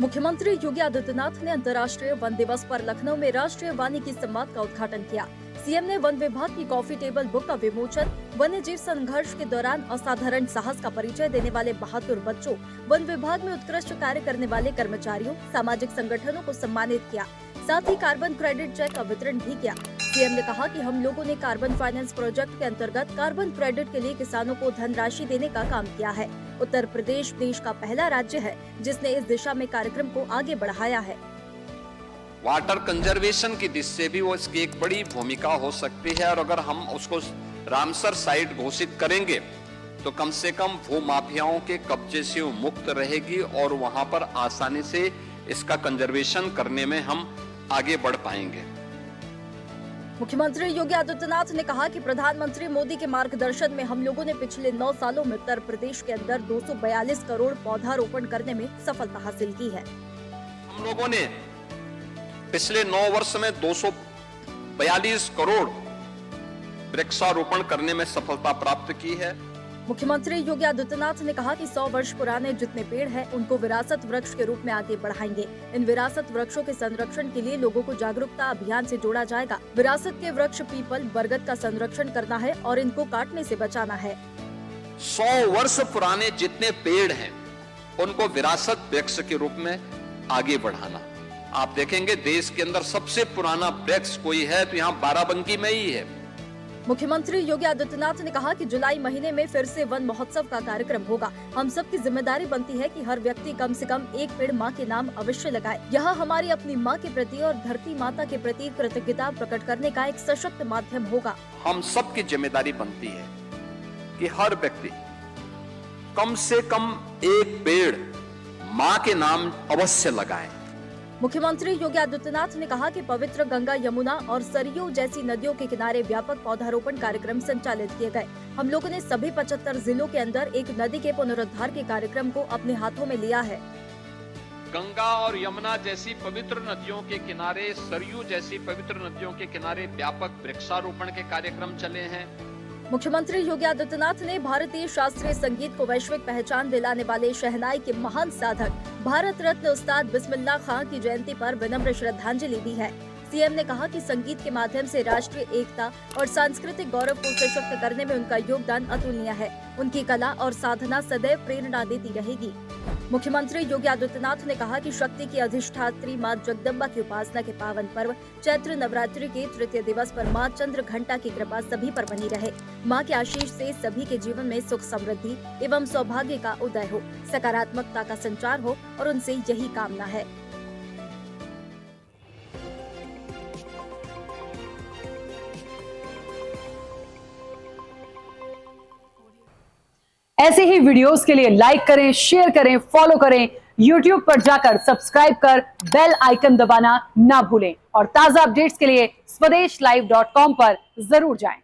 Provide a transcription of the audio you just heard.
मुख्यमंत्री योगी आदित्यनाथ ने अंतर्राष्ट्रीय वन दिवस पर लखनऊ में राष्ट्रीय वानिकी संवाद का उद्घाटन किया। सीएम ने वन विभाग की कॉफी टेबल बुक का विमोचन, वन्य जीव संघर्ष के दौरान असाधारण साहस का परिचय देने वाले बहादुर बच्चों, वन विभाग में उत्कृष्ट कार्य करने वाले कर्मचारियों, सामाजिक संगठनों को सम्मानित किया। साथ ही कार्बन क्रेडिट चेक का वितरण भी किया। सीएम ने कहा कि हम लोगों ने कार्बन फाइनेंस प्रोजेक्ट के अंतर्गत कार्बन क्रेडिट के लिए किसानों को धनराशि देने का काम किया है। उत्तर प्रदेश देश का पहला राज्य है जिसने इस दिशा में कार्यक्रम को आगे बढ़ाया है। वाटर कंजर्वेशन की दृष्टि से भी वो इसकी एक बड़ी भूमिका हो सकती है, और अगर हम उसको रामसर साइट घोषित करेंगे तो कम से कम भू माफियाओं के कब्जे से वो मुक्त रहेगी और वहां पर आसानी से इसका कंजर्वेशन करने में हम आगे बढ़ पाएंगे। मुख्यमंत्री योगी आदित्यनाथ ने कहा कि प्रधानमंत्री मोदी के मार्गदर्शन में हम लोगों ने पिछले 9 सालों में उत्तर प्रदेश के अंदर 242 करोड़ पौधारोपण करने में सफलता हासिल की है। हम लोगों ने पिछले 9 वर्ष में 242 करोड़ वृक्षारोपण करने में सफलता प्राप्त की है। मुख्यमंत्री योगी आदित्यनाथ ने कहा कि 100 वर्ष पुराने जितने पेड़ हैं, उनको विरासत वृक्ष के रूप में आगे बढ़ाएंगे। इन विरासत वृक्षों के संरक्षण के लिए लोगों को जागरूकता अभियान से जोड़ा जाएगा। विरासत के वृक्ष पीपल, बरगद का संरक्षण करना है और इनको काटने से बचाना है। 100 वर्ष पुराने जितने पेड़ हैं, उनको विरासत वृक्ष के रूप में आगे बढ़ाना। आप देखेंगे देश के अंदर सबसे पुराना वृक्ष कोई है तो यहाँ बाराबंकी में ही है। मुख्यमंत्री योगी आदित्यनाथ ने कहा कि जुलाई महीने में फिर से वन महोत्सव का कार्यक्रम होगा। हम सबकी जिम्मेदारी बनती है कि हर व्यक्ति कम से कम एक पेड़ माँ के नाम अवश्य लगाए। यह हमारी अपनी माँ के प्रति और धरती माता के प्रति कृतज्ञता प्रकट करने का एक सशक्त माध्यम होगा। हम सबकी जिम्मेदारी बनती है कि हर व्यक्ति कम से कम एक पेड़ माँ के नाम अवश्य लगाए। मुख्यमंत्री योगी आदित्यनाथ ने कहा कि पवित्र गंगा, यमुना और सरयू जैसी नदियों के किनारे व्यापक पौधारोपण कार्यक्रम संचालित किए गए। हम लोगों ने सभी 75 जिलों के अंदर एक नदी के पुनरुद्धार के कार्यक्रम को अपने हाथों में लिया है। गंगा और यमुना जैसी पवित्र नदियों के किनारे, सरयू जैसी पवित्र नदियों के किनारे व्यापक वृक्षारोपण के कार्यक्रम चले हैं। मुख्यमंत्री योगी आदित्यनाथ ने भारतीय शास्त्रीय संगीत को वैश्विक पहचान दिलाने वाले शहनाई के महान साधक भारत रत्न उस्ताद बिस्मिल्लाह खां की जयंती पर विनम्र श्रद्धांजलि दी है। सीएम ने कहा कि संगीत के माध्यम से राष्ट्रीय एकता और सांस्कृतिक गौरव को सशक्त करने में उनका योगदान अतुलनीय है। उनकी कला और साधना सदैव प्रेरणा देती रहेगी। मुख्यमंत्री योगी आदित्यनाथ ने कहा कि शक्ति की अधिष्ठात्री मां जगदम्बा की उपासना के पावन पर्व चैत्र नवरात्रि के तृतीय दिवस पर मां चंद्र घंटा की कृपा सभी पर बनी रहे। मां के आशीष से सभी के जीवन में सुख, समृद्धि एवं सौभाग्य का उदय हो, सकारात्मकता का संचार हो और उनसे यही कामना है। ऐसे ही वीडियोस के लिए लाइक करें, शेयर करें, फॉलो करें। YouTube पर जाकर सब्सक्राइब कर बेल आइकन दबाना ना भूलें और ताजा अपडेट्स के लिए swedeshlive.com पर जरूर जाएं।